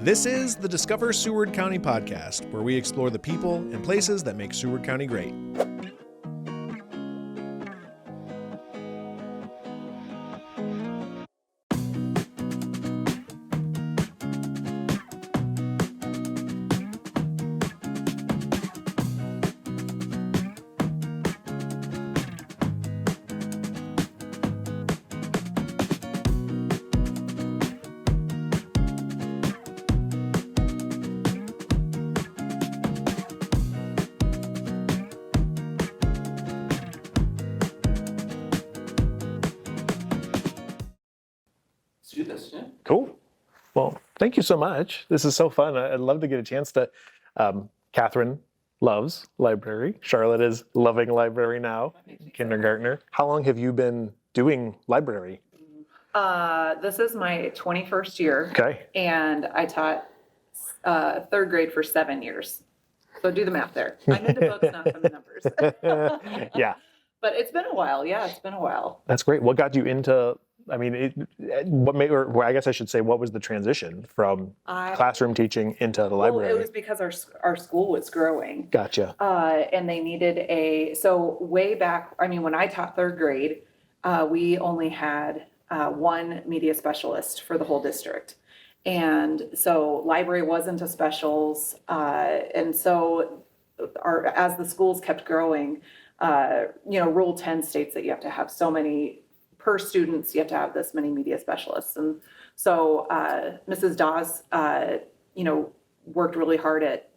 This is the Discover Seward County podcast, where we explore the people and places that make Seward County great. Do this, yeah. Cool. Well, thank you so much. This is so fun. I'd love to get a chance to. Catherine loves library. Charlotte is loving library now, kindergartner. How long have you been doing library? This is my 21st year. Okay. And I taught third grade for 7 years. So do the math there. I'm into books, not from the numbers. Yeah. But it's been a while. Yeah, it's been a while. That's great. What got you into? I mean, what made, or I guess I should say, what was the transition from classroom teaching into the library? Well, it was because our school was growing. Gotcha. And they needed so way back, I mean, when I taught third grade, we only had one media specialist for the whole district. And so library wasn't a specials. And so as the schools kept growing, Rule 10 states that you have to have so many per students, you have to have this many media specialists. And so Mrs. Dawes, worked really hard at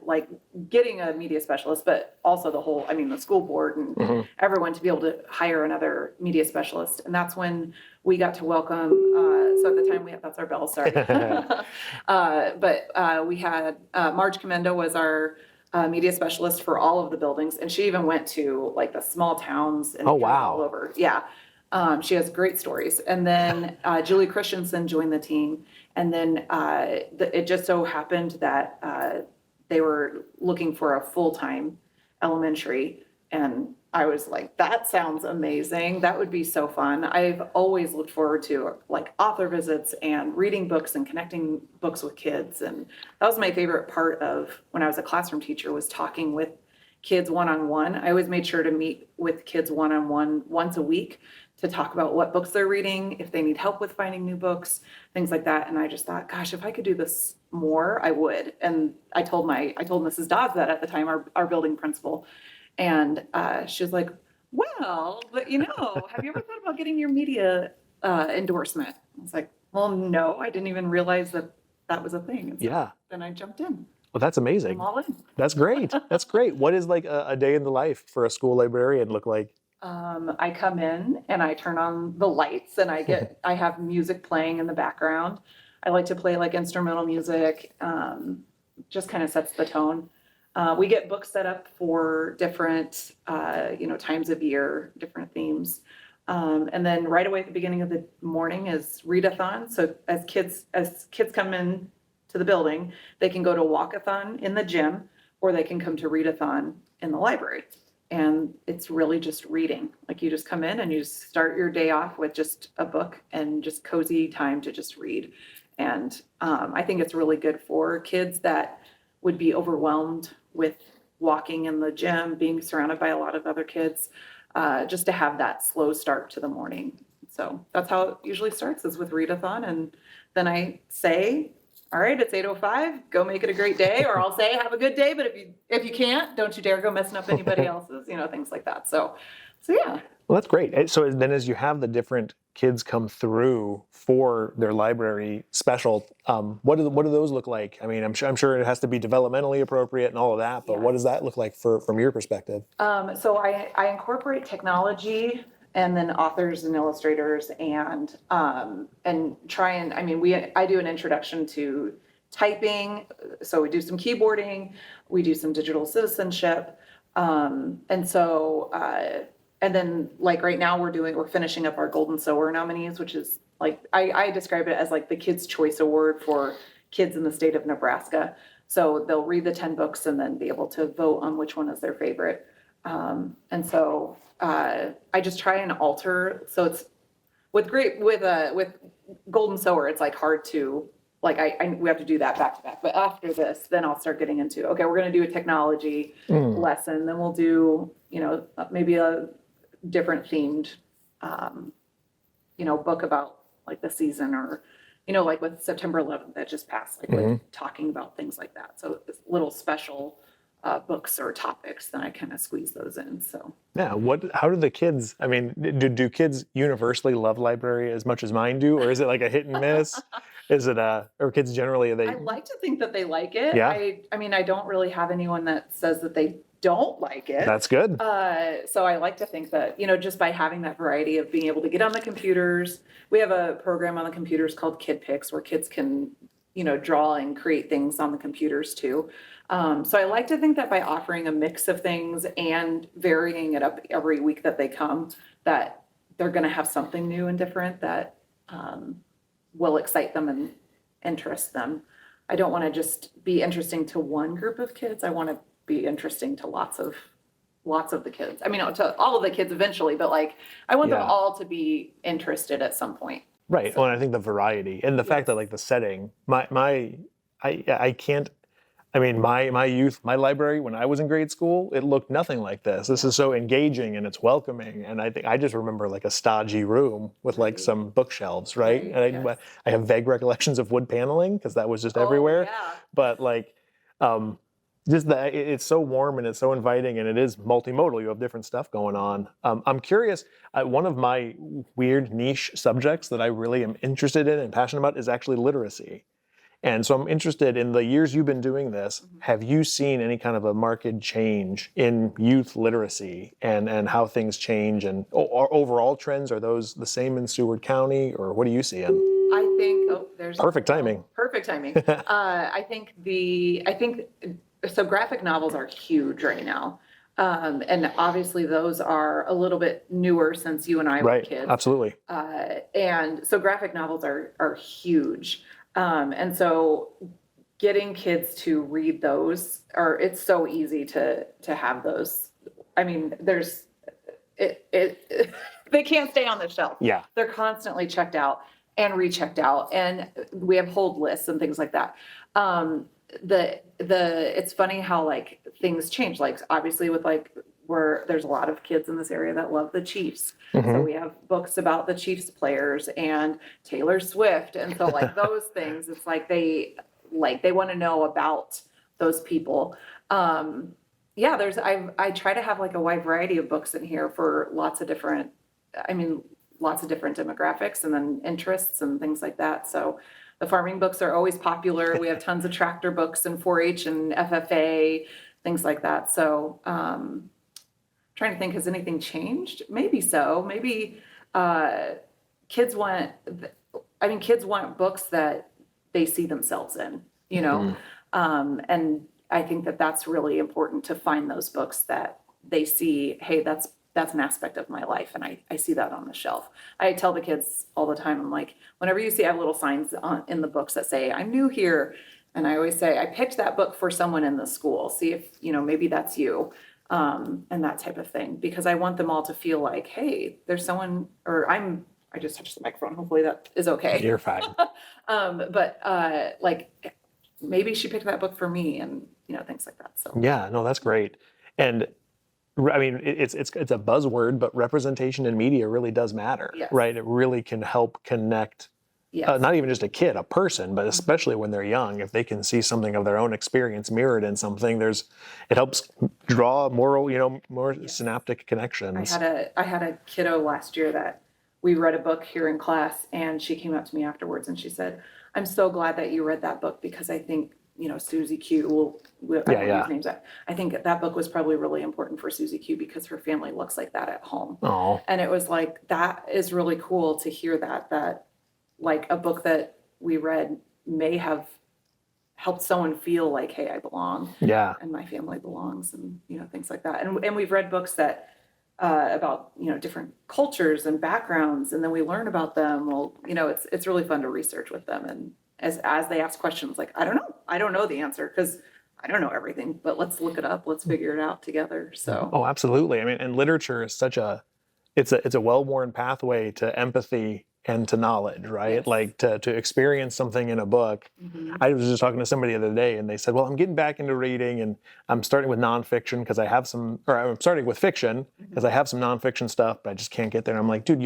like getting a media specialist, but also the school board and everyone to be able to hire another media specialist. And that's when we got to welcome, so at the time that's our bell, sorry. But we had, Marge Commendo was our media specialist for all of the buildings. And she even went to like the small towns and all over. Yeah. She has great stories. And then Julie Christensen joined the team. And then it just so happened that they were looking for a full-time elementary. And I was like, that sounds amazing. That would be so fun. I've always looked forward to like author visits and reading books and connecting books with kids. And that was my favorite part of when I was a classroom teacher, was talking with kids one-on-one. I always made sure to meet with kids one-on-one once a week to talk about what books they're reading, if they need help with finding new books, things like that. And I just thought, gosh, if I could do this more, I would. And I told Mrs. Dodds that at the time, our building principal. And she was like, well, but have you ever thought about getting your media endorsement? I was like, well, no, I didn't even realize that was a thing. And so then I jumped in. Well, that's amazing. I'm all in. That's great. That's great. What is like a day in the life for a school librarian look like? I come in and I turn on the lights and I have music playing in the background. I like to play like instrumental music, just kind of sets the tone. We get books set up for different, times of year, different themes. And then right away at the beginning of the morning is readathon. So as kids come in to the building, they can go to walkathon in the gym, or they can come to readathon in the library. And it's really just reading. Like you just come in and you just start your day off with just a book and just cozy time to just read. And I think it's really good for kids that would be overwhelmed with walking in the gym, being surrounded by a lot of other kids, just to have that slow start to the morning. So that's how it usually starts, is with readathon. And then I say, all right, it's 8:05, go make it a great day. Or I'll say, have a good day, but if you can't, don't you dare go messing up anybody else's, things like that. So yeah. Well, that's great. So then as you have the different kids come through for their library special, what do those look like? I mean, I'm sure it has to be developmentally appropriate and all of that, but what does that look like from your perspective? So I incorporate technology and then authors and illustrators and try and, I do an introduction to typing. So we do some keyboarding, we do some digital citizenship. And then like right now we're finishing up our Golden Sewer nominees, which is like, I describe it as like the Kids' Choice Award for kids in the state of Nebraska. So they'll read the 10 books and then be able to vote on which one is their favorite. I just try and alter. So it's with Golden Sewer, it's like hard to like we have to do that back to back. But after this, then I'll start getting into, okay, we're going to do a technology lesson. Then we'll do, maybe a different themed, book about like the season, or, like with September 11th that just passed, like with talking about things like that. So it's little special books or topics, then I kind of squeeze those in. So yeah, how do the kids, I mean, do kids universally love library as much as mine do, or is it like a hit and miss? Is it or kids generally, I like to think that they like it. Yeah. I mean, I don't really have anyone that says that they don't like it. That's good. So I like to think that, just by having that variety of being able to get on the computers, we have a program on the computers called Kid Picks where kids can, draw and create things on the computers too. So I like to think that by offering a mix of things and varying it up every week that they come, that they're going to have something new and different that will excite them and interest them. I don't want to just be interesting to one group of kids. I want to be interesting to lots of the kids. I mean, to all of the kids eventually, but like I want them all to be interested at some point. Right. So, well, I think the variety and the fact that like the setting, I can't. I mean, my youth, my library when I was in grade school, it looked nothing like this. This is so engaging and it's welcoming. And I just remember like a stodgy room with like some bookshelves, right? And I have vague recollections of wood paneling because that was just everywhere. Yeah. But like, just that it's so warm and it's so inviting and it is multimodal. You have different stuff going on. I'm curious. One of my weird niche subjects that I really am interested in and passionate about is actually literacy. And so I'm interested in the years you've been doing this, have you seen any kind of a marked change in youth literacy and how things change and overall trends? Are those the same in Seward County or what are you seeing? I think, there's perfect timing. Perfect timing. I think so graphic novels are huge right now. And obviously those are a little bit newer since you and I were kids. Absolutely. And so graphic novels are huge. And so getting kids to read those it's so easy to have those. I mean, they can't stay on the shelf. Yeah. They're constantly checked out and rechecked out, and we have hold lists and things like that. It's funny how like things change, like obviously with like where there's a lot of kids in this area that love the Chiefs. So we have books about the Chiefs players and Taylor Swift. And so like those things, it's like they want to know about those people. I try to have like a wide variety of books in here for lots of different demographics and then interests and things like that. So the farming books are always popular. We have tons of tractor books and 4-H and FFA, things like that. So, trying to think, has anything changed? Maybe so. Maybe kids want books that they see themselves in, and I think that that's really important to find those books that they see, hey, that's an aspect of my life, and I see that on the shelf. I tell the kids all the time, I'm like, whenever you see I have little signs in the books that say, I'm new here, and I always say, I picked that book for someone in the school. See if, maybe that's you. And that type of thing, because I want them all to feel like, hey, there's someone, or I just touched the microphone. Hopefully that is okay. You're fine. Like maybe she picked that book for me and, things like that. So yeah, no, that's great. And I mean, it's a buzzword, but representation in media really does matter, right? It really can help connect. Not even just a kid, a person, but especially when they're young, if they can see something of their own experience mirrored in something, it helps draw more synaptic connections. I had a kiddo last year that we read a book here in class, and she came up to me afterwards and she said, I'm so glad that you read that book because I think, Susie Q, I don't know his name's I think that book was probably really important for Susie Q because her family looks like that at home. Oh. And it was like, that is really cool to hear that like a book that we read may have helped someone feel like, hey, I belong. Yeah. And my family belongs, and things like that. And we've read books that about different cultures and backgrounds, and then we learn about them. Well, it's really fun to research with them, and as they ask questions, like I don't know the answer because I don't know everything, but let's look it up. Let's figure it out together. So. Oh, absolutely. I mean, and literature is it's a well-worn pathway to empathy and to knowledge, right? Yes. Like to experience something in a book. Mhm. I was just talking to somebody the other day and they said, well, I'm getting back into reading and I'm starting with nonfiction because I have some, or I'm starting with fiction because I have some nonfiction stuff, but I just can't get there. And I'm like, dude,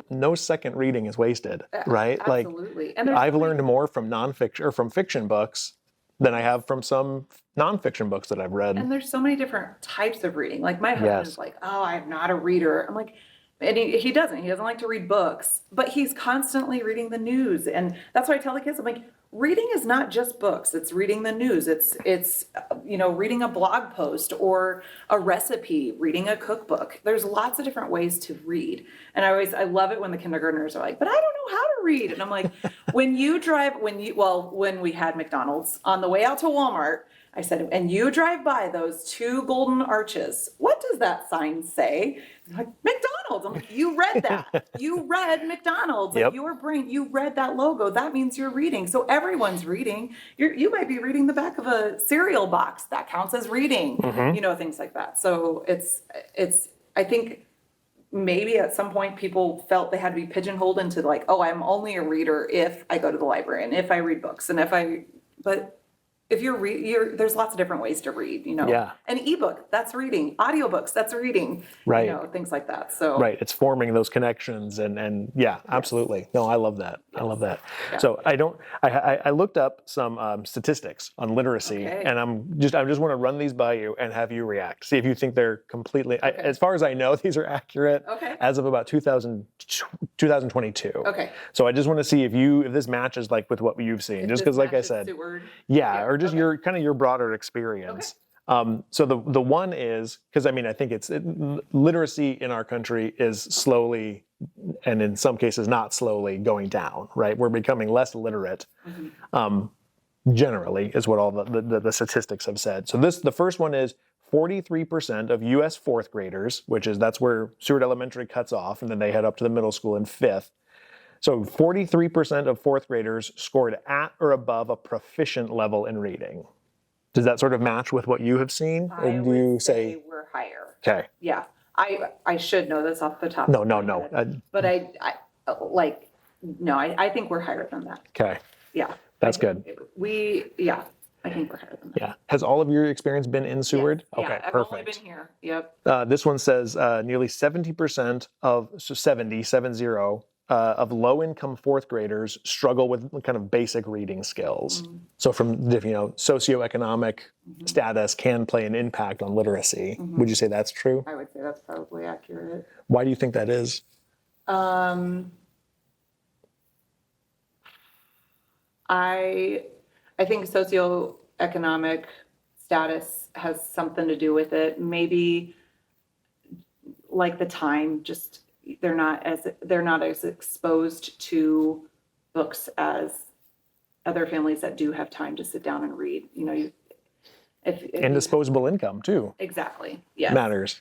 no second reading is wasted, right? Absolutely. Like And there's I've so many- learned more from nonfiction or from fiction books than I have from some nonfiction books that I've read. And there's so many different types of reading. Like my husband Yes. is like, oh, I'm not a reader. I'm like, and he doesn't. He doesn't like to read books, but he's constantly reading the news. And that's why I tell the kids, I'm like, reading is not just books. It's reading the news. It's reading a blog post or a recipe, reading a cookbook. There's lots of different ways to read. And I love it when the kindergartners are like, but I don't know how to read. And I'm like, when we had McDonald's on the way out to Walmart, I said, and you drive by those two golden arches, what does that sign say? He's like, McDonald's. I'm like, you read that. You read McDonald's. Yep. Like your brain, you read that logo. That means you're reading. So everyone's reading. You might be reading the back of a cereal box. That counts as reading. Mhm. Things like that. So I think maybe at some point people felt they had to be pigeonholed into like, oh, I'm only a reader if I go to the library and if I read books and but if there's lots of different ways to read, Yeah. An ebook, that's reading. Audiobooks, that's reading. Right. Things like that. So Right. It's forming those connections and yeah, absolutely. No, I love that. I love that. Yeah. So I looked up some statistics on literacy Okay. and I just want to run these by you and have you react. See if you think they're completely, Okay. as far as I know, these are accurate Okay. as of about 2022. Okay. So I just want to see if this matches like with what you've seen, just because like I said, Seward. yeah, or just okay. your broader experience. So the one is, because I think literacy in our country is slowly, and in some cases not slowly, going down, right? We're becoming less literate, generally, is what all the statistics have said. So the first one is 43% of U.S. fourth graders, that's where Seward Elementary cuts off, and then they head up to the middle school in fifth. So 43% of fourth graders scored at or above a proficient level in reading. Does that sort of match with what you have seen? Or I do would you say we're higher. okay? Yeah. I should know this off the top. No, of no, my no. head. But I think we're higher than that. Okay, Yeah. that's I good. think I think we're higher than that. Yeah. Has all of your experience been in Seward? Yeah, Okay, I've perfect. only been here. Yep. This one says nearly 70% of low-income fourth graders struggle with kind of basic reading skills. So from socioeconomic status can play an impact on literacy. Would you say that's true? I would say that's probably accurate. Why do you think that is? I think socioeconomic status has something to do with it. Maybe like the time, just they're not as exposed to books as other families that do have time to sit down and read. And disposable income too exactly. Yes. matters.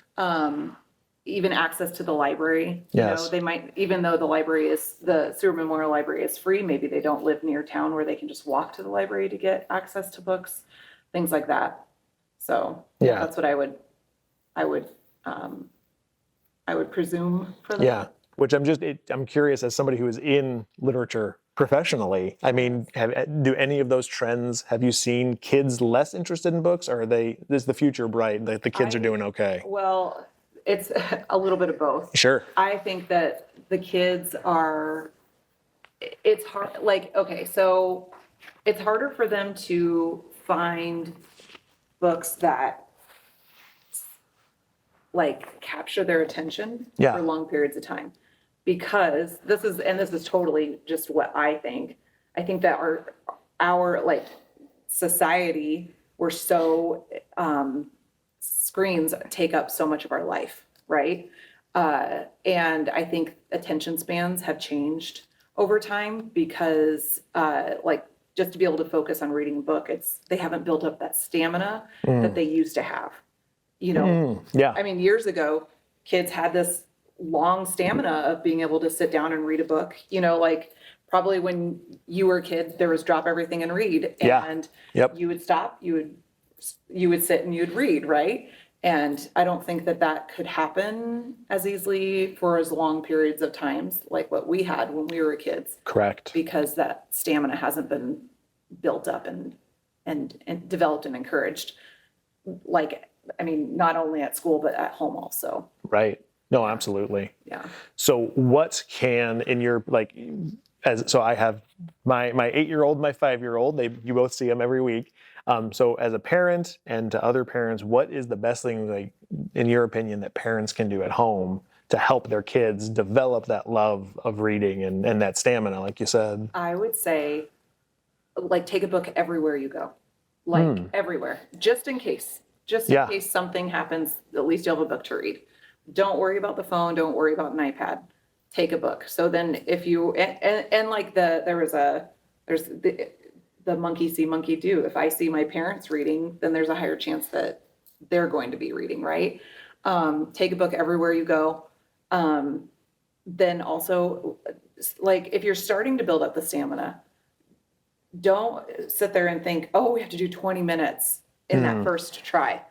Even access to the library. Yes. They might, even though the Seward Memorial Library is free, maybe they don't live near town where they can just walk to the library to get access to books, things like that. So Yeah. that's what I would presume for that. Yeah, which I'm curious as somebody who is in literature professionally. Do any of those trends, have you seen kids less interested in books, or is the future bright that the kids are doing okay? Well, it's a little bit of both. Sure. I think that the kids it's hard, so it's harder for them to find books that capture their attention Yeah. for long periods of time. Because this is totally just what I think. I think that our society, we're so, screens take up so much of our life, right? And I think attention spans have changed over time because just to be able to focus on reading a book, they haven't built up that stamina that they used to have. Yeah. Years ago, kids had this long stamina of being able to sit down and read a book. Probably when you were a kid, there was drop everything and read, Yeah. and Yep. you would stop, you would sit and you'd read, right? And I don't think that that could happen as easily for as long periods of times like what we had when we were kids, Correct. because that stamina hasn't been built up and developed and encouraged. Like, I mean, not only at school, but at home also. Right. No, absolutely. Yeah. So what can in your like so I have my 8-year-old, my 5-year-old, you both see them every week. So as a parent and to other parents, what is the best thing, like in your opinion, that parents can do at home to help their kids develop that love of reading and that stamina, like you said? I would say, like, take a book everywhere you go, like everywhere, just in case something happens, at least you'll have a book to read. Don't worry about the phone. Don't worry about an iPad. Take a book. So then if you, and like there's the monkey see, monkey do. If I see my parents reading, then there's a higher chance that they're going to be reading, right? Take a book everywhere you go. Then also, like, if you're starting to build up the stamina, don't sit there and think, oh, we have to do 20 minutes in that first try.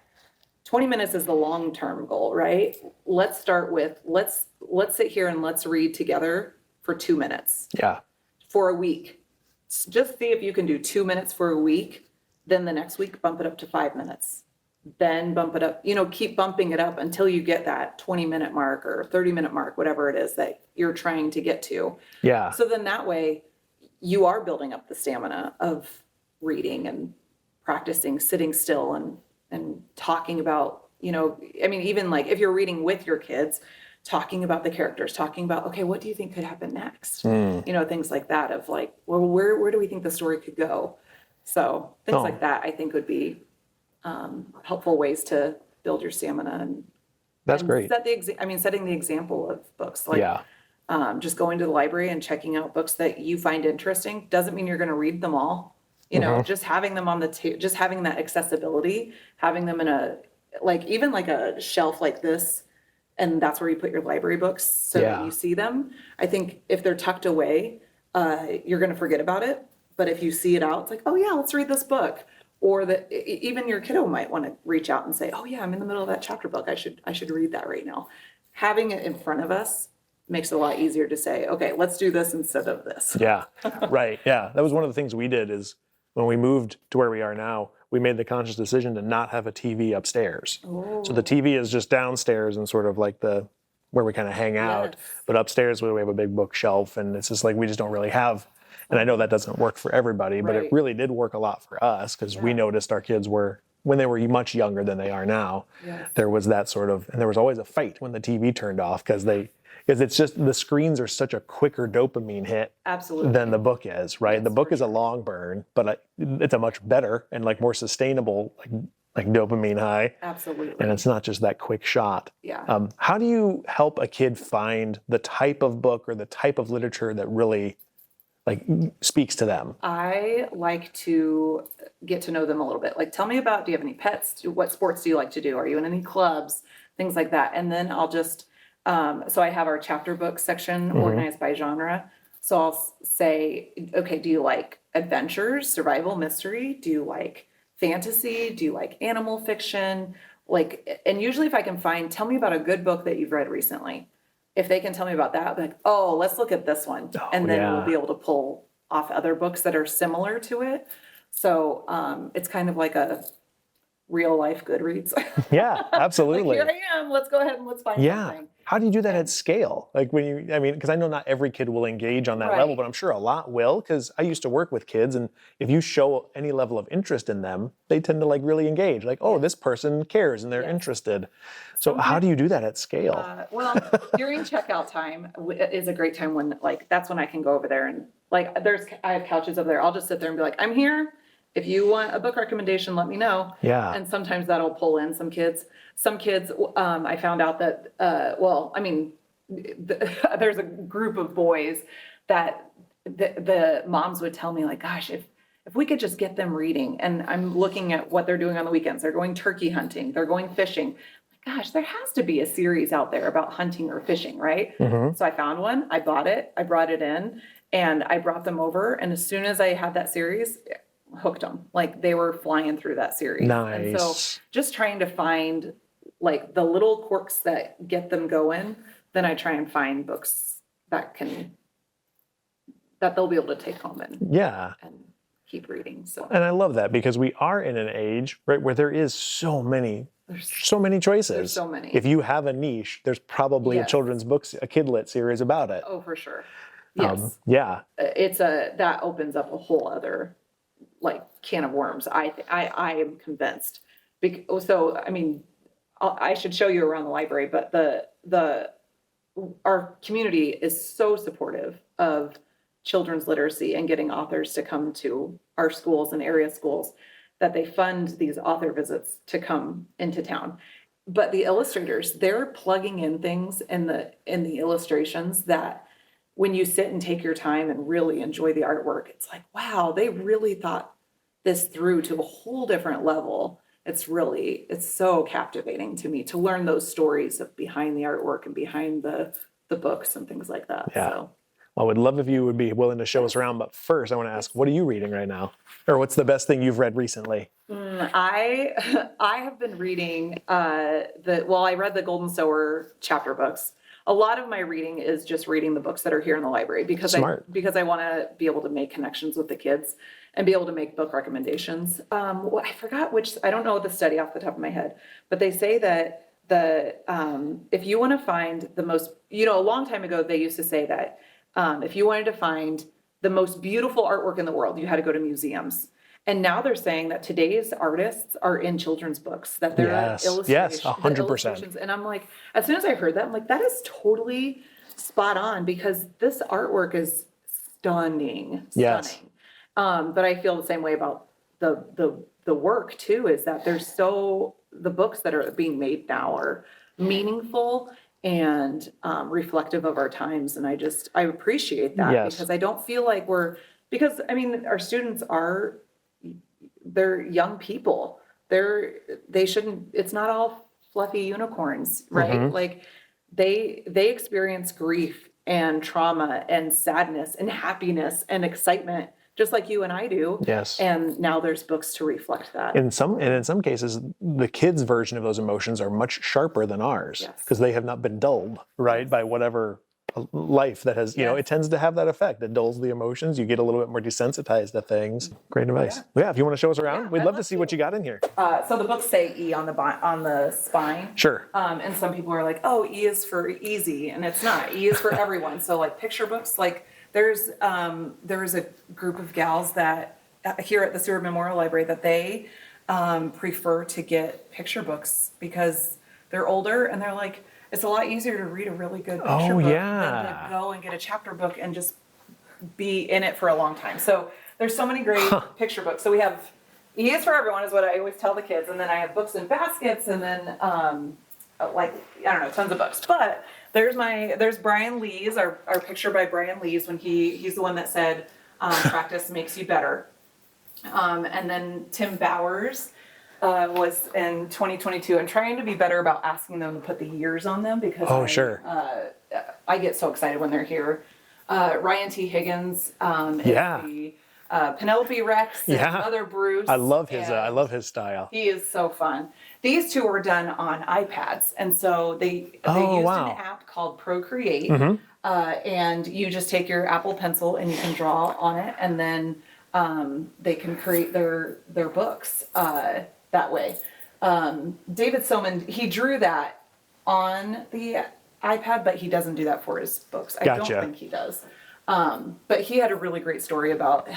20 minutes is the long-term goal, right? Let's start with, let's sit here and let's read together for 2 minutes. Yeah. For a week. Just see if you can do 2 minutes for a week. Then the next week, bump it up to 5 minutes. Then bump it up, keep bumping it up until you get that 20-minute mark or 30-minute mark, whatever it is that you're trying to get to. Yeah. So then that way you are building up the stamina of reading and practicing sitting still and talking about, I mean, even like if you're reading with your kids, talking about the characters, talking about, okay, what do you think could happen next? Things like that of like, well, where do we think the story could go? So things like that, I think would be helpful ways to build your stamina. And that's great. Setting the example of books, like just going to the library and checking out books that you find interesting doesn't mean you're going to read them all. Just having them on just having that accessibility, having them in even like a shelf like this, and that's where you put your library books so that you see them. I think if they're tucked away, you're going to forget about it. But if you see it out, it's like, oh yeah, let's read this book. Or that even your kiddo might want to reach out and say, oh yeah, I'm in the middle of that chapter book. I should read that right now. Having it in front of us makes it a lot easier to say, okay, let's do this instead of this. Yeah, right. Yeah, that was one of the things we did is when we moved to where we are now, we made the conscious decision to not have a TV upstairs. Oh. So the TV is just downstairs and sort of like where we kind of hang out. Yes. But upstairs we have a big bookshelf, and it's just like we just don't really have. And I know that doesn't work for everybody, but it really did work a lot for us because we noticed our kids were, when they were much younger than they are now, there was that sort of, and there was always a fight when the TV turned off because it's just, the screens are such a quicker dopamine hit than the book is, right? Yes, the book is a long burn, but it's a much better and like more sustainable, like dopamine high. Absolutely. And it's not just that quick shot. Yeah. How do you help a kid find the type of book or the type of literature that really speaks to them? I like to get to know them a little bit. Like, tell me about, do you have any pets? What sports do you like to do? Are you in any clubs? Things like that. And then I'll just, so I have our chapter book section organized by genre. So I'll say, okay, do you like adventures, survival, mystery? Do you like fantasy? Do you like animal fiction? And usually if I can find, tell me about a good book that you've read recently. If they can tell me about that, I'll be like, oh, let's look at this one. And then we'll be able to pull off other books that are similar to it. So it's kind of like a real life Goodreads. Yeah, absolutely. Here I am. Let's go ahead and let's find something. How do you do that at scale? Because I know not every kid will engage on that level, but I'm sure a lot will, because I used to work with kids, and if you show any level of interest in them, they tend to really engage. This person cares and they're interested. So how do you do that at scale? Well, during checkout time is a great time when that's when I can go over there and I have couches over there. I'll just sit there and be like, I'm here. If you want a book recommendation, let me know. Yeah. And sometimes that'll pull in some kids. Some kids, I found out that, there's a group of boys that the moms would tell me gosh, if we could just get them reading, and I'm looking at what they're doing on the weekends. They're going turkey hunting. They're going fishing. Gosh, there has to be a series out there about hunting or fishing, right? Mm-hmm. So I found one. I bought it. I brought it in, and I brought them over. And as soon as I had that series, hooked them. They were flying through that series. Nice. And so just trying to find like the little quirks that get them going, then I try and find books that they'll be able to take home and keep reading. So, and I love that because we are in an age, right, where there is so many choices. There's so many. If you have a niche, there's probably a children's books, a kidlit series about it. Oh, for sure. Yes. That opens up a whole other like can of worms. I am convinced. So, I mean, I should show you around the library, but our community is so supportive of children's literacy and getting authors to come to our schools and area schools that they fund these author visits to come into town. But the illustrators, they're plugging in things in the illustrations that when you sit and take your time and really enjoy the artwork, it's like, wow, they really thought this through to a whole different level. It's so captivating to me to learn those stories of behind the artwork and behind the books and things like that. Yeah. So. Well, I would love if you would be willing to show us around, but first I want to ask, what are you reading right now? Or what's the best thing you've read recently? I have been reading, I read the Golden Sower chapter books. A lot of my reading is just reading the books that are here in the library because I want to be able to make connections with the kids and be able to make book recommendations. I forgot I don't know the study off the top of my head, but they say that if you want to find the most, a long time ago, they used to say that if you wanted to find the most beautiful artwork in the world, you had to go to museums. And now they're saying that today's artists are in children's books, that they're Yes, 100%. And I'm like, as soon as I heard that, I'm like, that is totally spot on because this artwork is stunning. Yes. But I feel the same way about the work too, is that the books that are being made now are meaningful and reflective of our times. And I appreciate that because I don't feel like because our students they're young people. It's not all fluffy unicorns, right? Mm-hmm. Like they experience grief and trauma and sadness and happiness and excitement just like you and I do. Yes. And now there's books to reflect that. In some cases, the kids' version of those emotions are much sharper than ours because they have not been dulled, right, by whatever life that has, it tends to have that effect. It dulls the emotions. You get a little bit more desensitized to things. Great advice. Yeah, if you want to show us around, we'd love to see what you got in here. So the books say E on the spine. Sure. And some people are like, oh, E is for easy, and it's not. E is for everyone. So like picture books, like there's a group of gals that here at the Seward Memorial Library that they prefer to get picture books because they're older and they're like, it's a lot easier to read a really good picture book than to go and get a chapter book and just be in it for a long time. So there's so many great picture books. So we have E is for everyone is what I always tell the kids. And then I have books in baskets and then tons of books. But there's Brian Lee's, our picture by Brian Lee's when he's the one that said practice makes you better. And then Tim Bowers was in 2022. I'm trying to be better about asking them to put the years on them because I get so excited when they're here. Ryan T. Higgins is the Penelope Rex and Mother Bruce. I love his style. He is so fun. These two were done on iPads, and so they used an app called Procreate, and you just take your Apple Pencil and you can draw on it, and then they can create their books that way. David Soman, he drew that on the iPad, but he doesn't do that for his books. I don't think he does. But he had a really great story about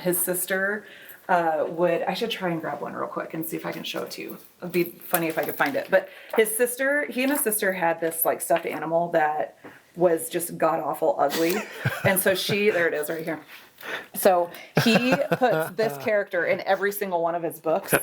his sister I should try and grab one real quick and see if I can show it to you. It'd be funny if I could find it. But he and his sister had this like stuffed animal that was just god awful ugly. And so there it is right here. So he puts this character in every single one of his books.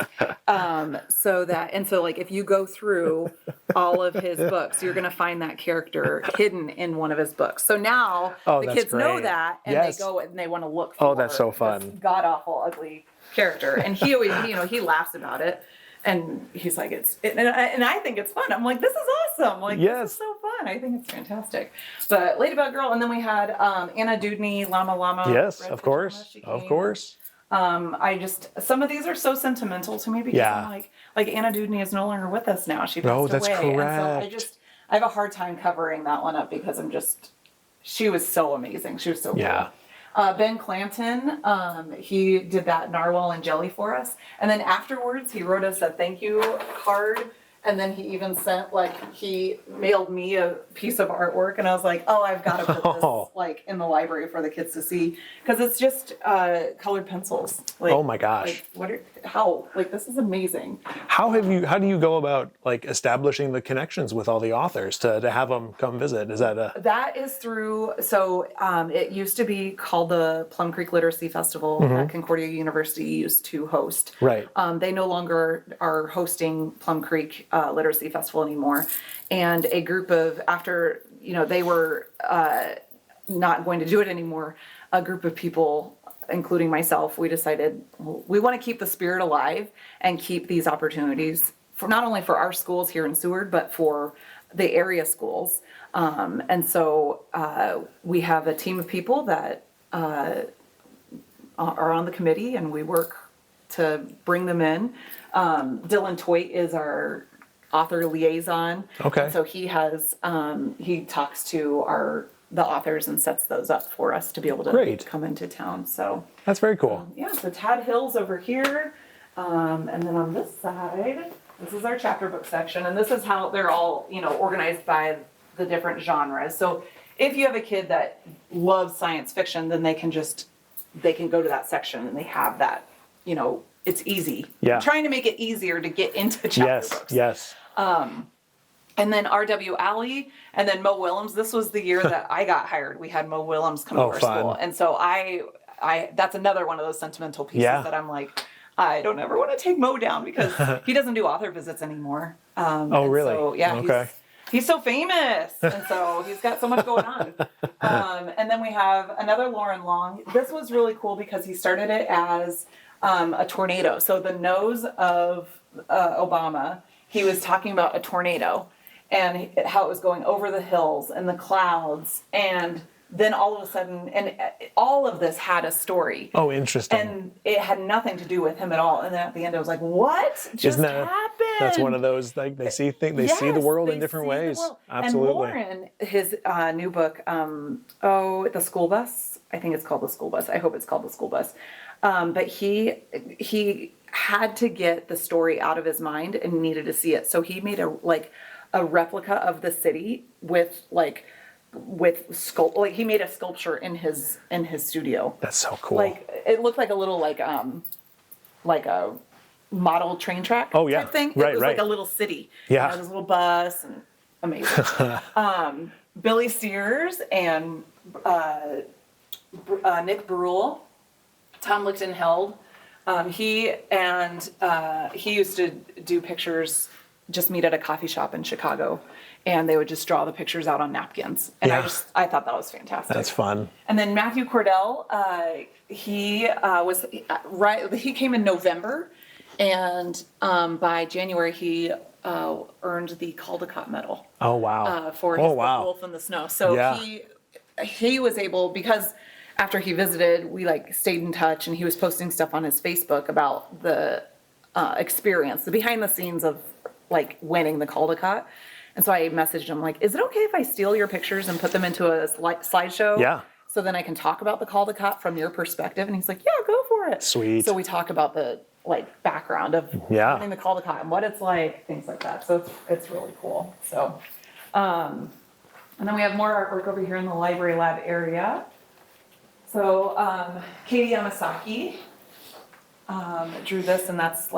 So like if you go through all of his books, you're going to find that character hidden in one of his books. So now the kids know that and they go and they want to look for that's so fun. God awful ugly character. And he always, he laughs about it. And he's like, and I think it's fun. I'm like, this is awesome. Like, this is so fun. I think it's fantastic. But Ladybug Girl, and then we had Anna Dudney, Llama Llama. Yes, of course. Some of these are so sentimental to me because Yeah. I'm like Anna Dudney is no longer with us now. She passed Oh, that's away. correct. And so I have a hard time covering that one up because she was so amazing. She was so Yeah. cool. Ben Clanton, he did that narwhal and jelly for us. And then afterwards, he wrote us a thank you card. And then he even he mailed me a piece of artwork, and I was like, oh, I've got to put this in the library for the kids to see, because it's just colored pencils. Oh my gosh. This is amazing. How do you go about establishing the connections with all the authors to have them come visit? Is that That is through, it used to be called the Plum Creek Literacy Festival that Concordia University used to host. Right. They no longer are hosting Plum Creek Literacy Festival anymore. And a group of, after, they were not going to do it anymore, a group of people, including myself, we decided we want to keep the spirit alive and keep these opportunities for not only for our schools here in Seward, but for the area schools. And so we have a team of people that are on the committee, and we work to bring them in. Dylan Toit is our author liaison. Okay. And so he has, he talks to the authors and sets those up for us to be able to come into town. So that's very cool. So Tad Hill's over here. And then on this side, this is our chapter book section. And this is how they're all, organized by the different genres. So if you have a kid that loves science fiction, then they can go to that section and they have that, it's easy. Yeah. I'm trying to make it easier to get into chapter books. Yes. And then R.W. Alley, and then Mo Willems. This was the year that I got hired. We had Mo Willems come to our school. And so I that's another one of those sentimental pieces that I'm like, I don't ever want to take Mo down because he doesn't do author visits anymore. Really? So, yeah. Okay. He's so famous, and so he's got so much going on. And then we have another Lauren Long. This was really cool because he started it as a tornado. So the nose of Obama, he was talking about a tornado and how it was going over the hills and the clouds, and then all of a sudden, and all of this had a story. Oh, interesting. And it had nothing to do with him at all. And then at the end, I was like, what just happened? That's one of those, they see things, they see the world in different ways. Absolutely. And Lauren, his new book, The School Bus. I think it's called The School Bus. I hope it's called The School Bus. But he had to get the story out of his mind and needed to see it. So he made a replica of the city with he made a sculpture in his studio. That's so cool. It looked like a little like a model train track type thing. It was like a little city. Yeah. This little bus, and amazing. Billy Sears and Nick Brule, Tom Lichtenheld. He used to do pictures, just meet at a coffee shop in Chicago, and they would just draw the pictures out on napkins. And I thought that was fantastic. That's fun. And then Matthew Cordell, he came in November, and by January he earned the Caldecott Medal. Oh wow! For his book Wolf in the Snow. So he was able, because after he visited, we stayed in touch, and he was posting stuff on his Facebook about the experience, the behind the scenes of winning the Caldecott. And so I messaged him is it okay if I steal your pictures and put them into a slideshow? Yeah. So then I can talk about the Caldecott from your perspective. And he's like, yeah, go for it. Sweet. So we talk about the background of winning the Caldecott and what it's like, things like that. So it's really cool. So, and then we have more artwork over here in the library lab area. So Katie Yamasaki drew this, and that's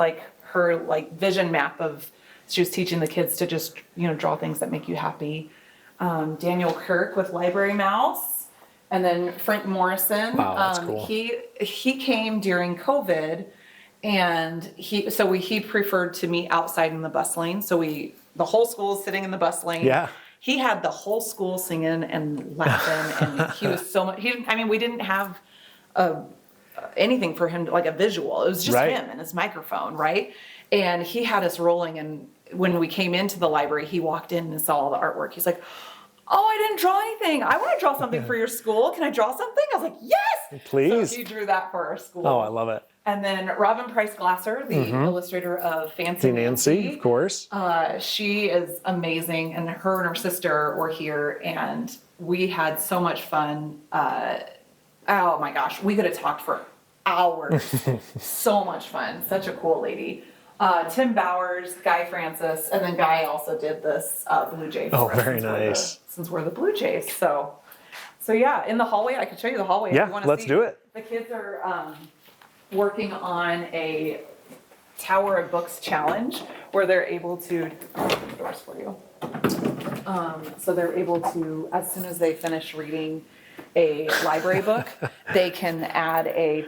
her vision map of, she was teaching the kids to just, draw things that make you happy. Daniel Kirk with Library Mouse, and then Frank Morrison. Wow, that's cool. He came during COVID, and he preferred to meet outside in the bus lane. So the whole school is sitting in the bus lane. Yeah. He had the whole school singing and laughing, and he was so much. We didn't have anything for him, a visual. It was just him and his microphone, right? And he had us rolling. And when we came into the library, he walked in and saw all the artwork. He's like, oh, I didn't draw anything. I want to draw something for your school. Can I draw something? I was like, yes. Please. So he drew that for our school. Oh, I love it. And then Robin Price Glasser, the illustrator of Fancy Nancy, of course. She is amazing, and her sister were here, and we had so much fun. Oh my gosh, we could have talked for hours. So much fun. Such a cool lady. Tim Bowers, Guy Francis, and then Guy also did this Blue Jay. Oh, very nice. Since we're the Blue Jays, so yeah, in the hallway, I could show you the hallway. Yeah, if you want to let's do it. The kids are working on a Tower of Books challenge where they're able to. I'll open the doors for you. So they're able to, as soon as they finish reading a library book, they can add a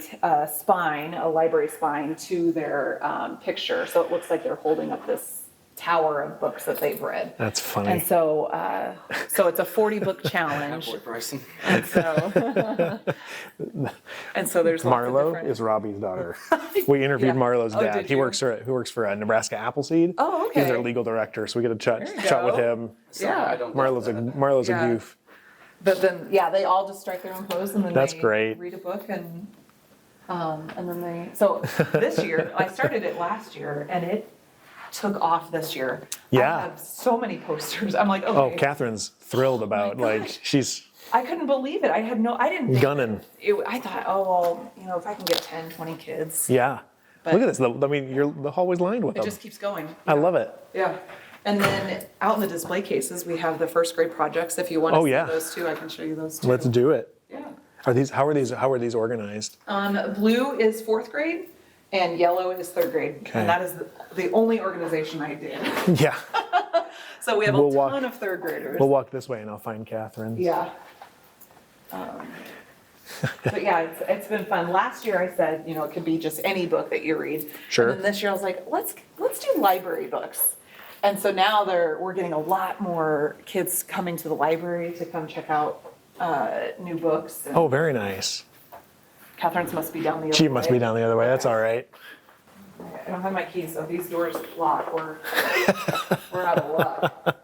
library spine to their picture. So it looks like they're holding up this tower of books that they've read. That's funny. And so it's a 40-book challenge. Bryson. And so there's lots of Marlo different. is Robbie's daughter. We interviewed Yeah. Marlo's Oh, dad. did He you? works for Nebraska Appleseed. Oh, okay. He's their legal director, so we get a chat There you chat with go. him. Yeah. I don't Marlo's Yeah. a goof. But then, they all just strike their own pose, and then That's they great. read a book, and then they. So this year, I started it last year, and it took off this year. Yeah. I have so many posters. I'm like, Oh, okay. Catherine's thrilled about gosh. she's I couldn't believe it. I didn't. think gunning. I thought, oh, well, if I can get 10, 20 kids, Yeah. But- Look at this. the hallway's lined with it them. just keeps going. I love it. Yeah. And then out in the display cases, we have the first grade projects. If you want to Oh, see yeah. those too, I can show you those too. Let's do it. Yeah. How are these organized? Blue is fourth grade, and yellow is third grade. Okay. And that is the only organization I did. Yeah. So we have We'll a walk- ton of third graders. We'll walk this way and I'll find Catherine's. Yeah. But yeah, it's been fun. Last year I said, it could be just any book that you read. Sure. And then this year I was like, let's do library books. And so now we're getting a lot more kids coming to the library to come check out new books. And Oh, very nice. Catherine's must be down the other way. She must be down the other way. That's all right. I don't have my keys, so if these doors lock, we're out of luck.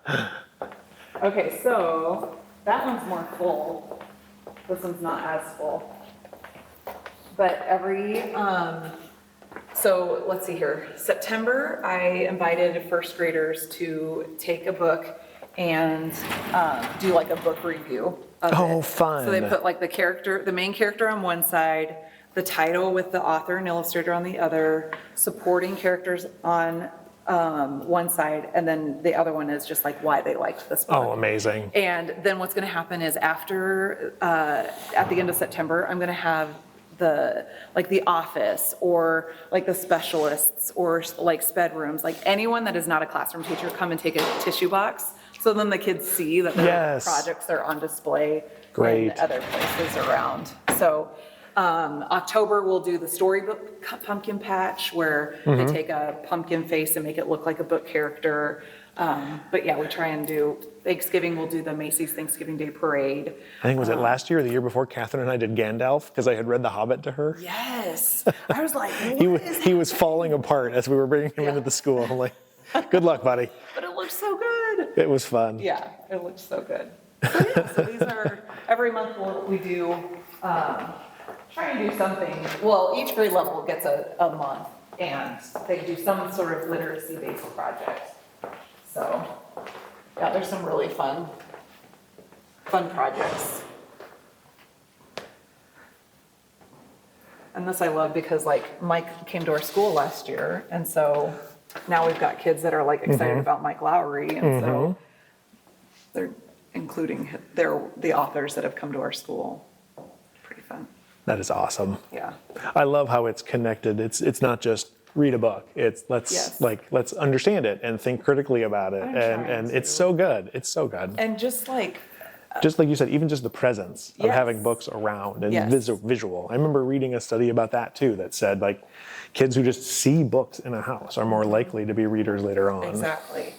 Okay, so that one's more full. This one's not as full. But so let's see here. September, I invited first graders to take a book and do like a book review of Oh, it. fun. So they put like the main character on one side, the title with the author and illustrator on the other, supporting characters on one side, and then the other one is just like why they liked this book. Oh, amazing. And then what's going to happen is after, at the end of September, I'm going to have the office or like the specialists or like sped rooms, like anyone that is not a classroom teacher come and take a tissue box. So then the kids see that their Yes. projects are on display Great. in other places around. So October, we'll do the storybook pumpkin patch where they take a pumpkin face and make it look like a book character. But yeah, we try and do Thanksgiving, we'll do the Macy's Thanksgiving Day Parade. I think was it last year or the year before Catherine and I did Gandalf because I had read The Hobbit to her. Yes. I was like, He was falling apart as we were bringing him Yeah. into the school. I'm like, good luck, buddy. But it looks so good. It was fun. Yeah, it looks so good. So yeah, so these are, every month we do, try and do something. Well, each grade level gets a month and they do some sort of literacy-based project. So, yeah, there's some really fun projects. And this I love because like Mike came to our school last year, and so now we've got kids that are like excited about Mike Lowry, and so they're including the authors that have come to our school. Pretty fun. That is awesome. Yeah. I love how it's connected. It's not just read a book. It's Yes. let's understand it and think critically about it. I'm And trying it's to. so good. It's so good. And just like, Just like you said, even just the presence of Yes. having books around and Yes. visual. I remember reading a study about that too that said like kids who just see books in a house are more likely to be readers later on. exactly.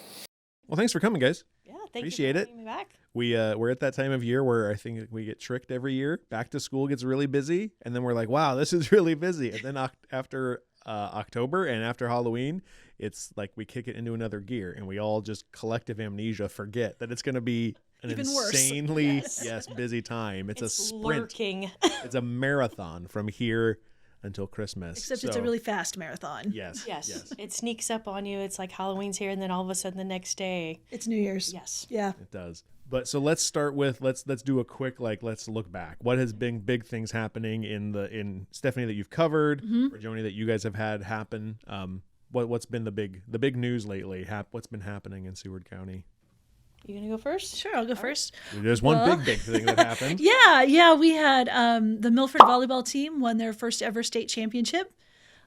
Well, thanks for coming, guys. Yeah, thank Appreciate you it. for having me back. We're at that time of year where I think we get tricked every year. Back to school gets really busy, and then we're like, wow, this is really busy. And then after October and after Halloween, it's like we kick it into another gear, and we all just collective amnesia forget that it's going to be an Even worse. insanely Yes. busy time. It's a sprint. lurking. It's a marathon from here until Christmas. Except it's a So, really fast marathon. yes. Yes. It sneaks up on you. It's like Halloween's here, and then all of a sudden the next day. It's New Year's. Yes. Yeah. It does. But so let's start with let's do a quick let's look back. What has been big things happening in Stephanie that you've covered, or Joanie that you guys have had happen? What's been the big news lately? What's been happening in Seward County? You gonna go first? Sure, I'll go first. There's one big thing that happened. Yeah, we had the Milford volleyball team won their first ever state championship.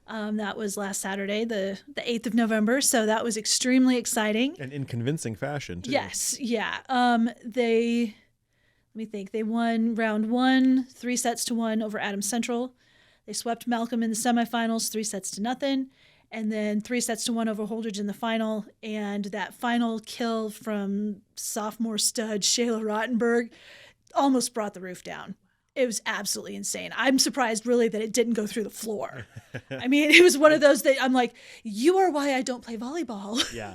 That was last Saturday, the 8th of November. So that was extremely exciting. And in convincing fashion, too. Yes, yeah. Let me think. They won round 1, 3-1 over Adams Central. They swept Malcolm in the semifinals, 3-0. And then 3-1 over Holdridge in the final. And that final kill from sophomore stud Shayla Rottenberg almost brought the roof down. It was absolutely insane. I'm surprised really that it didn't go through the floor. I mean, it was one of those that I'm like, you are why I don't play volleyball. Yeah.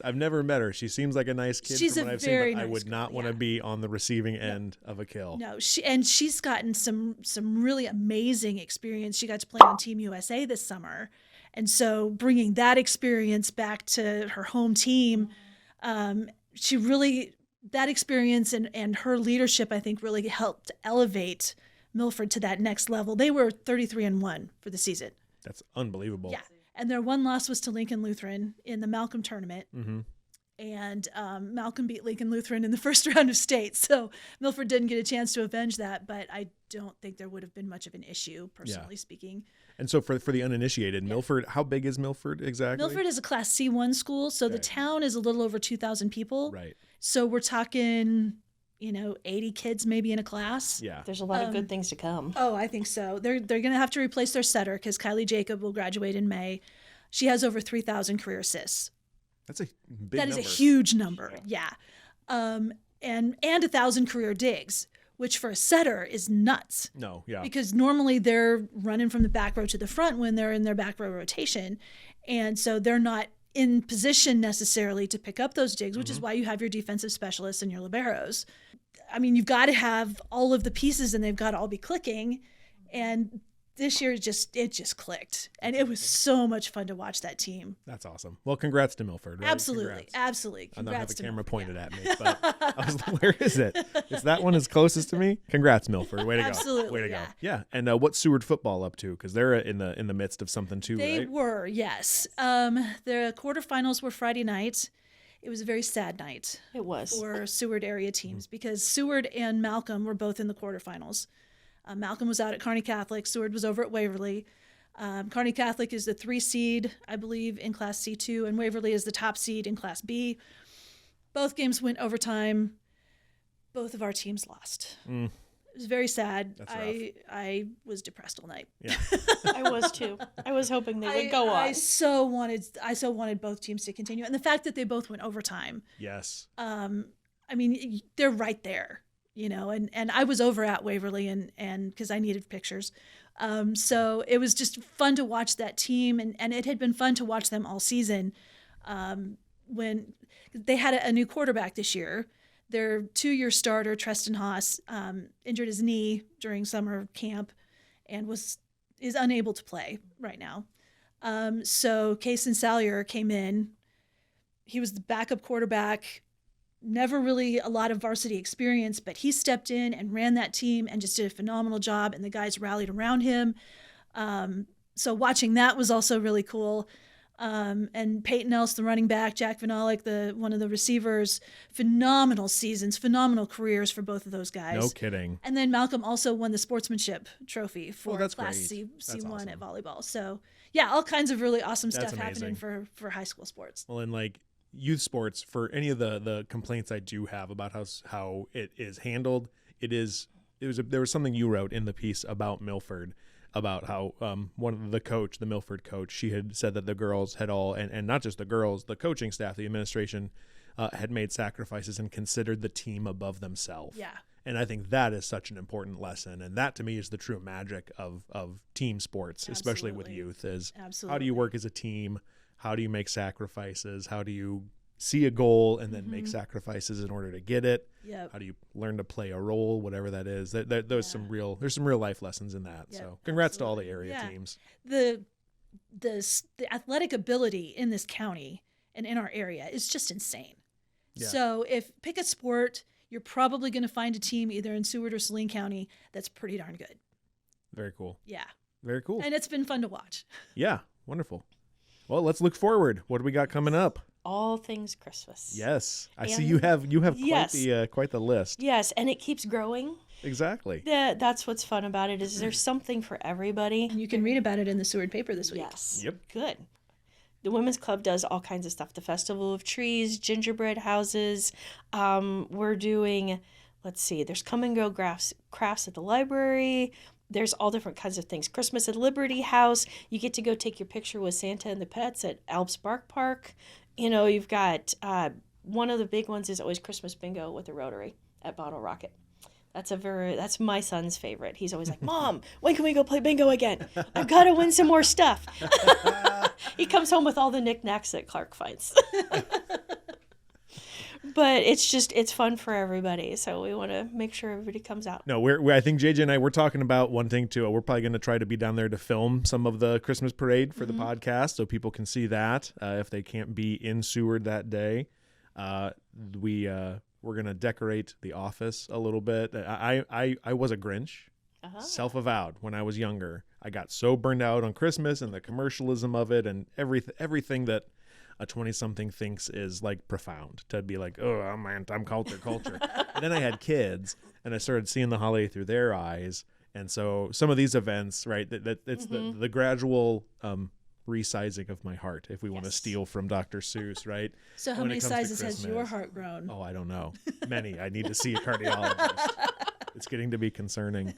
I've never met her. She seems like a nice kid She's from what a I've seen, very but I nice would not girl, want to yeah. be on the receiving end of a kill. No, she's gotten some really amazing experience. She got to play on Team USA this summer. And so bringing that experience back to her home team, that experience and her leadership, I think, really helped elevate Milford to that next level. They were 33-1 for the season. That's unbelievable. Yeah. And their one loss was to Lincoln Lutheran in the Malcolm tournament. Mm-hmm. And Malcolm beat Lincoln Lutheran in the first round of state. So Milford didn't get a chance to avenge that, but I don't think there would have been much of an issue, personally speaking. And so for the uninitiated, Milford, how big is Milford exactly? Milford is a Class C1 school, so the town is a little over 2,000 people. Right. So we're talking, 80 kids maybe in a class. Yeah. There's a lot of good things to come. Oh, I think so. They're going to have to replace their setter because Kylie Jacob will graduate in May. She has over 3,000 career assists. That's a big That number. is a huge number. Yeah. And 1,000 career digs, which for a setter is nuts. No, yeah. Because normally they're running from the back row to the front when they're in their back row rotation. And so they're not in position necessarily to pick up those digs, which is why you have your defensive specialists and your liberos. I mean, you've got to have all of the pieces and they've got to all be clicking. And this year it just clicked. And it was so much fun to watch that team. That's awesome. Well, congrats to Milford. Right? Absolutely. Congrats. Absolutely. I don't have a Congrats to camera Milford, pointed yeah. at me, but I was like, where is it? Is that one as closest to me? Congrats, Milford. Way to go. Absolutely, Way to yeah. go. Yeah. And what's Seward football up to? Because they're in the midst of something too, They right? were, yes. The quarterfinals were Friday night. It was a very sad night It was. for Seward area teams because Seward and Malcolm were both in the quarterfinals. Malcolm was out at Kearney Catholic. Seward was over at Waverly. Kearney Catholic is the 3 seed, I believe, in Class C2, and Waverly is the top seed in Class B. Both games went overtime. Both of our teams lost. It was very sad. That's rough. I was depressed all night. Yeah. I was too. I was hoping they would go on. I so wanted both teams to continue, and the fact that they both went overtime. Yes. I mean, they're right there, and I was over at Waverly and because I needed pictures. So it was just fun to watch that team, and it had been fun to watch them all season. When they had a new quarterback this year, their 2-year starter, Treston Haas, injured his knee during summer camp and is unable to play right now. So Kason Salyer came in. He was the backup quarterback, never really a lot of varsity experience, but he stepped in and ran that team and just did a phenomenal job, and the guys rallied around him. So watching that was also really cool. And Peyton Else, the running back, Jack Vanalik, one of the receivers, phenomenal seasons, phenomenal careers for both of those guys. No kidding. And then Malcolm also won the sportsmanship trophy for that's Class great. That's C1 awesome. at volleyball. So yeah, all kinds of really awesome That's stuff happening amazing. for high school sports. Well, and like youth sports, for any of the complaints I do have about how it is handled, there was something you wrote in the piece about Milford about how the Milford coach, she had said that the girls had all, and not just the girls, the coaching staff, the administration had made sacrifices and considered the team above themselves. Yeah. And I think that is such an important lesson. And that to me is the true magic of team sports, especially with Absolutely. youth, is Absolutely. how do you work as a team? How do you make sacrifices? How do you see a goal and then make sacrifices in order to get it? Yep. How do you learn to play a role, whatever that is? There's some real life lessons in that. Yep, So congrats to all the absolutely. area Yeah. teams. The athletic ability in this county and in our area is just insane. Yeah. So if pick a sport, you're probably going to find a team either in Seward or Saline County that's pretty darn good. Very cool. Yeah. Very cool. And it's been fun to watch. Yeah. Wonderful. Well, let's look forward. What do we got coming up? All things Christmas. Yes. I see And- you have Yes. quite the list. Yes, and it keeps growing. Exactly. That's what's fun about it is there's something for everybody. And you can read about it in the Seward paper this week. Yes. Yep. Good. The Women's Club does all kinds of stuff. The Festival of Trees, gingerbread houses. We're doing, let's see, there's come and go crafts at the library. There's all different kinds of things. Christmas at Liberty House. You get to go take your picture with Santa and the pets at Alps Bark Park. You know, you've got one of the big ones is always Christmas bingo with the Rotary at Bottle Rocket. That's my son's favorite. He's always like, Mom, when can we go play bingo again? I've got to win some more stuff. He comes home with all the knickknacks that Clark finds. But it's fun for everybody. So we want to make sure everybody comes out. No, I think JJ and I we're talking about one thing too. We're probably going to try to be down there to film some of the Christmas parade for the podcast, so people can see that if they can't be in Seward that day. We're going to decorate the office a little bit. I was a Grinch, self-avowed when I was younger. I got so burned out on Christmas and the commercialism of it and everything that a 20-something thinks is like profound, to be like, oh, I'm culture. And then I had kids and I started seeing the holiday through their eyes. And so some of these events, right, that it's the gradual resizing of my heart, if we want to steal from Dr. Seuss, right? So how When many it comes to sizes has your Christmas. heart grown? Oh, I don't know. Many. I need to see a cardiologist. It's getting to be concerning.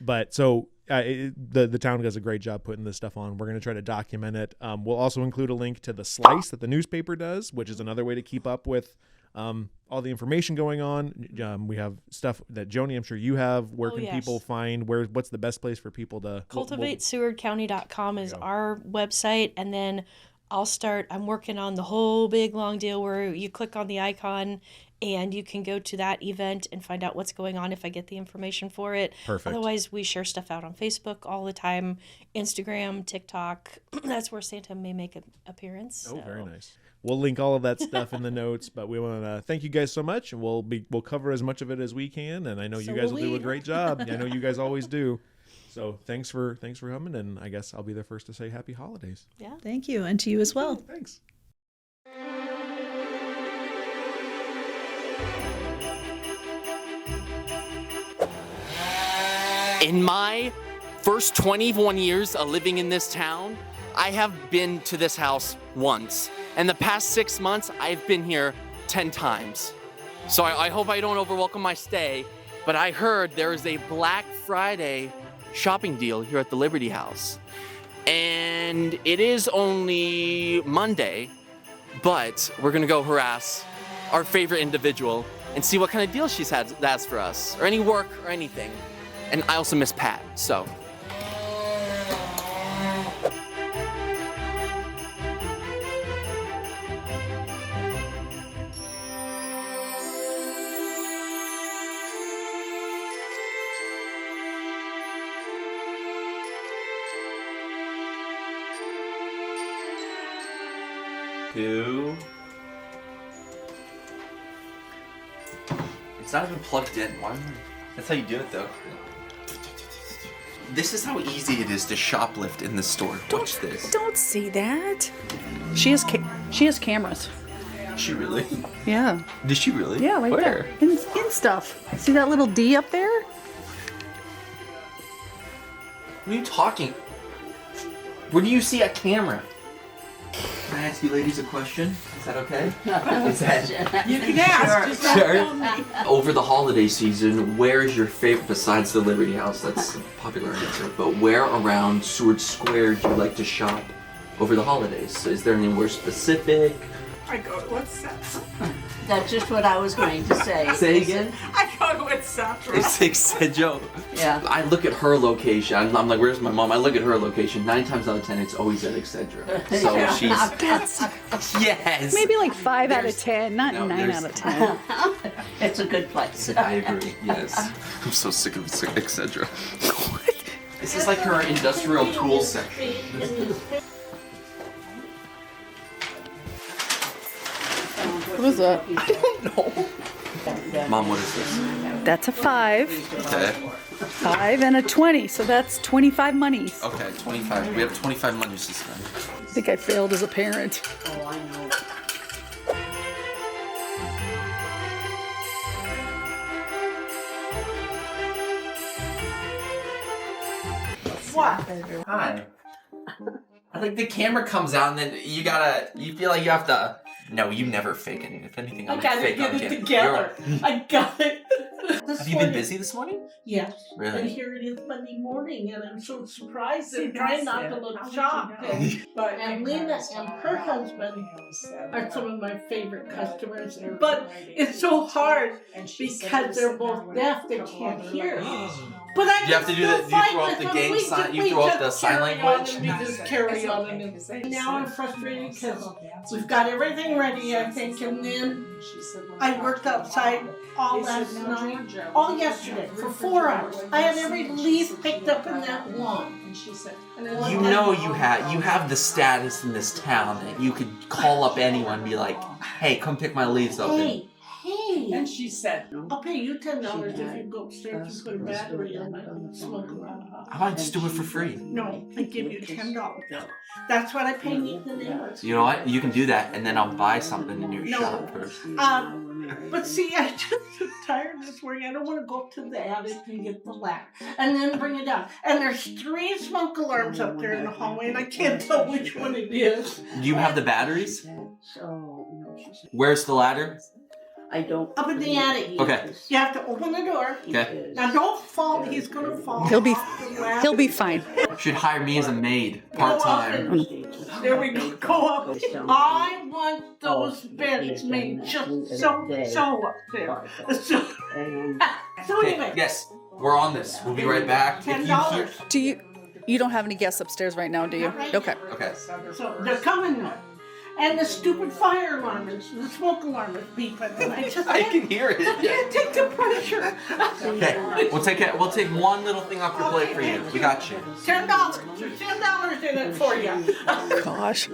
But so the town does a great job putting this stuff on. We're going to try to document it. We'll also include a link to the slice that the newspaper does, which is another way to keep up with all the information going on. We have stuff that Joanie, I'm sure you have. Where can people find? What's the best place for people to CultivateSewardCounty.com is our website, and then I'm working on the whole big long deal where you click on the icon and you can go to that event and find out what's going on if I get the information for it. Perfect. Otherwise, we share stuff out on Facebook all the time, Instagram, TikTok. That's where Santa may make an appearance. Oh, so. very nice. We'll link all of that stuff in the notes, but we want to thank you guys so much, and we'll cover as much of it as we can. And I know you guys will do a great job. I know you guys always do. So thanks for coming, and I guess I'll be the first to say happy holidays. Yeah. Thank you, and to you as well. Thanks. In my first 21 years of living in this town, I have been to this house once. And the past 6 months, I've been here 10 times. So I hope I don't overwelcome my stay, but I heard there is a Black Friday shopping deal here at the Liberty House. And it is only Monday, but we're gonna go harass our favorite individual and see what kind of deal she's has for us, or any work or anything. And I also miss Pat, so. It's not even plugged in. Why? That's how you do it, though. This is how easy it is to shoplift in this store. Watch this. Don't see that. She has cameras. She really? Yeah. Did she really? Yeah, right Where? there. In stuff. See that little D up there? What are you talking? Where do you see a camera? Can I ask you ladies a question? Is that okay? Is that... You can ask. Sure. Over the holiday season, where is your favorite, besides the Liberty House, that's a popular answer, but where around Seward Square do you like to shop over the holidays? Is there anywhere specific? I go to what's that? That's just what I was going to say. Say again? I go to what's Central. It's Joe. Yeah. I look at her location. I'm like, where's my mom? I look at her location. 9 times out of 10, it's always at Excedra. So Yeah. she's yes. Maybe like 5 out of 10, not No, 9 there's- out of 10. It's a good place. I agree. Yes. I'm so sick of Excedra. This is like her industrial tools section. What is that? Mom, what is this? That's a 5, Okay. 5 and a 20, so that's 25 monies. Okay, 25. We have 25 monies to spend. I think I failed as a parent. Oh, I know. What? Hi. I think the camera comes out and then you feel like you have to. No, you never fake it. If anything, I'm I gotta fake get on it camera. together. I got it. Have you been busy this morning? Yes. And Really? here it is Monday morning, and I'm so surprised and trying not to look shocked. And Lena and her husband are some of my favorite customers. But it's so hard because they're both deaf, they can't hear. But I You have to do still the- you fight throw up with the them. gang We sign- just- you we throw up just the sign carry on language? and we just carry on. And now I'm frustrated because we've got everything ready, I think, and then I worked outside all last night, all yesterday, for 4 hours. I had every leaf picked up in that lawn. And then You know you have the status in this town that you could call up anyone and be like, hey, come pick my leaves up. Hey, And she said, I'll pay you $10 if you go upstairs and put a battery on my smoke alarm. How about I just do it for free? No, I give you $10. That's what I pay the neighbors. You know what? You can do that, and then I'll buy something in your No. shop first. But see, I just am tired this morning. I don't want to go up to the attic and get the ladder and then bring it down. And there's 3 smoke alarms up there in the hallway, and I can't tell which one it is. Do you have the batteries? So, Where's the ladder? I don't. Up in the attic. Okay. You have to open the door. Okay. Now don't fall. He's gonna fall. He'll be off the ladder. He'll be fine. You should hire me as a maid, part-time. There we go. Go up. I want those beds made just so up there. So Okay, anyway, yes, we're on this. We'll be right back. If you hear... $10. You don't have any guests upstairs right now, do you? Okay. Okay. So they're coming now. And the stupid fire alarm is, the smoke alarm is beeping. And I just I can hear it. I can't take the pressure. Okay, we'll take one little thing off your plate for you. We got you. $10. There's $10 in it for you. Gosh.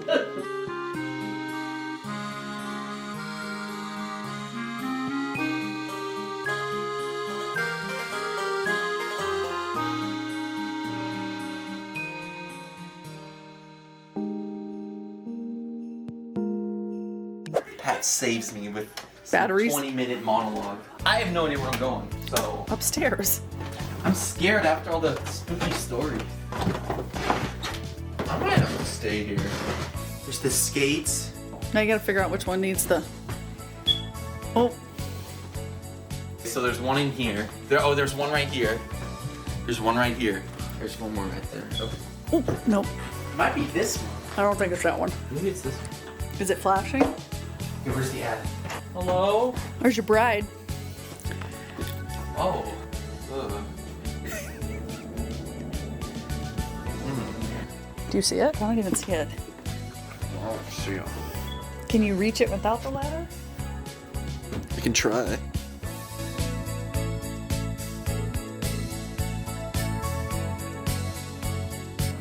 Pat saves me with Batteries? 20-minute monologue. I have no idea where I'm going, so Upstairs. I'm scared after all the spooky stories. I might have to stay here. There's the skates. Now you gotta figure out which one needs the. Oh, So there's one in here. There's one right here. There's one right here. There's one more right there. Okay. oh, nope. It might be this one. I don't think it's that one. Maybe it's this one. Is it flashing? Okay, where's the ad? Hello? Where's your bride? Oh. Ugh. Do you see it? I don't even see it. Oh, see ya. Can you reach it without the ladder? I can try.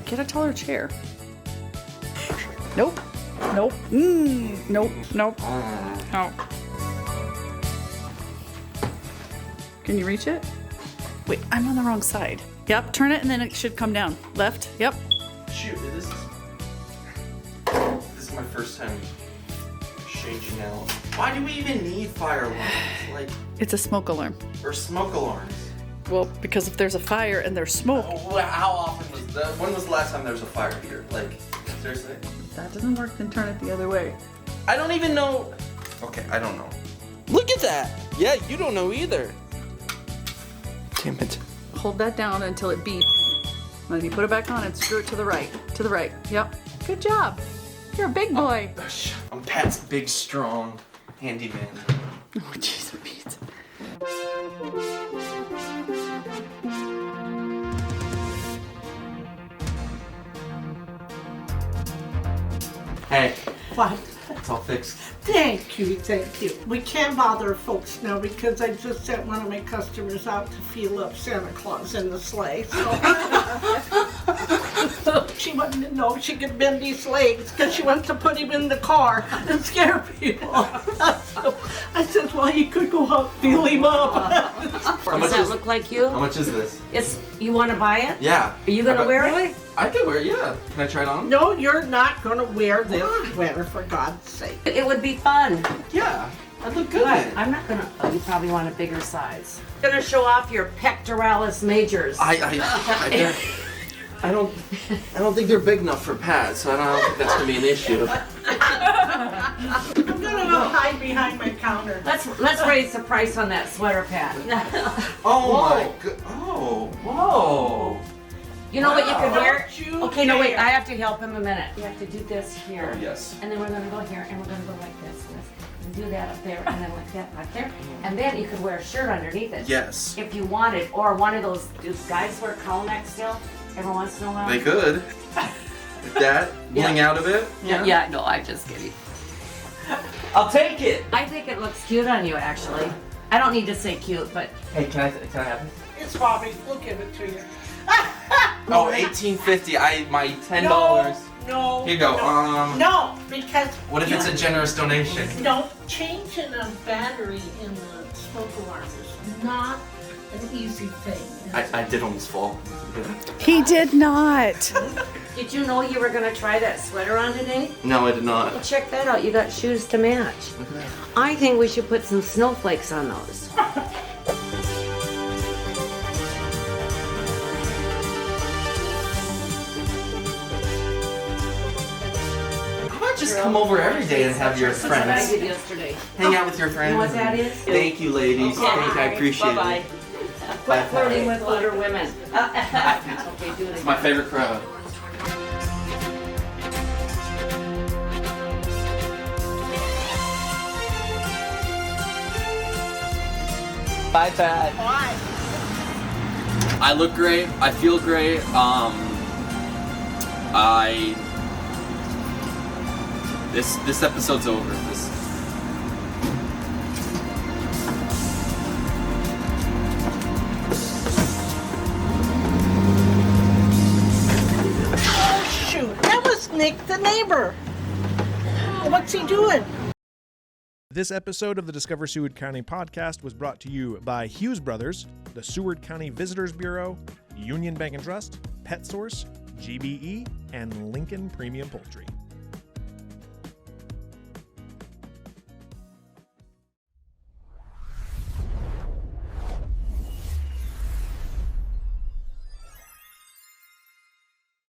Get a taller chair. Nope. Nope. Nope. Nope. No. Can you reach it? Wait, I'm on the wrong side. Yep, turn it and then it should come down. Left. Yep. Shoot, this is my first time changing out. Why do we even need fire alarms? Like, It's a smoke alarm. or smoke alarms? Well, because if there's a fire and there's smoke, How often was that? When was the last time there was a fire here? Like, seriously? if that doesn't work, then turn it the other way. I don't even know. Okay, I don't know. Look at that! Yeah, you don't know either. Damn it. Hold that down until it beeps. Then you put it back on and screw it to the right. To the right. Yep. Good job. You're a big boy. I'm Pat's big, strong handyman. Oh, jeez, Pete. Hey, What? it's all fixed. Thank you, thank you. We can't bother folks now because I just sent one of my customers out to feel up Santa Claus in the sleigh. So she wanted to know if she could bend his legs because she wants to put him in the car and scare people. So I said, well, you could go out, feel him up. How Does that look like you? How much is this? You want to buy it? Yeah. Are you gonna wear it? I could wear it, yeah. Can I try it on? No, you're not going to wear this sweater, for God's sake. It would be fun. Yeah. I look good in But it. I'm not gonna. Oh, you probably want a bigger size. Gonna show off your pectoralis majors. I don't think they're big enough for Pat, so I don't think that's gonna be an issue. I'm going to go hide behind my counter. Let's raise the price on that sweater, Pat. Oh my god. Oh. Whoa. You know what you could wear? Don't you Okay, no wait. dare. I have to help him a minute. You have to do this here. Oh, yes. And then we're gonna go here, and we're gonna go like this, and do that up there, and then like that up there, and then you could wear a shirt underneath it. Yes. If you wanted, or one of those. Do guys wear cowl necks still? Every once in a while. They could. Like that, bling out of it. Yeah. No, I'm just kidding. I'll take it. I think it looks cute on you, actually. I don't need to say cute, but Hey, can I have it? It's Bobby. We'll give it to you. Oh, $18.50. My $10. No. Here you go. No, because What if it's a generous donation? no, changing a battery in the smoke alarm is not an easy thing. I did almost fall. He did not. did you know you were gonna try that sweater on today? No, I did not. Well, check that out. You got shoes to match. Look at that. I think we should put some snowflakes on those. How about just come over every day and have your That's what I friends did yesterday. hang out with your friends? You know what that is? Thank you, ladies. Thank you. I appreciate Bye-bye. it. Quit flirting with older women. Okay, do it It's again. my favorite crowd. Bye, Pat. Why? I look great. I feel great. This episode's over. Oh, shoot. That was Nick, the neighbor. What's he doing? This episode of the Discover Seward County podcast was brought to you by Hughes Brothers, the Seward County Visitors Bureau, Union Bank and Trust, PetSource, GBE, and Lincoln Premium Poultry.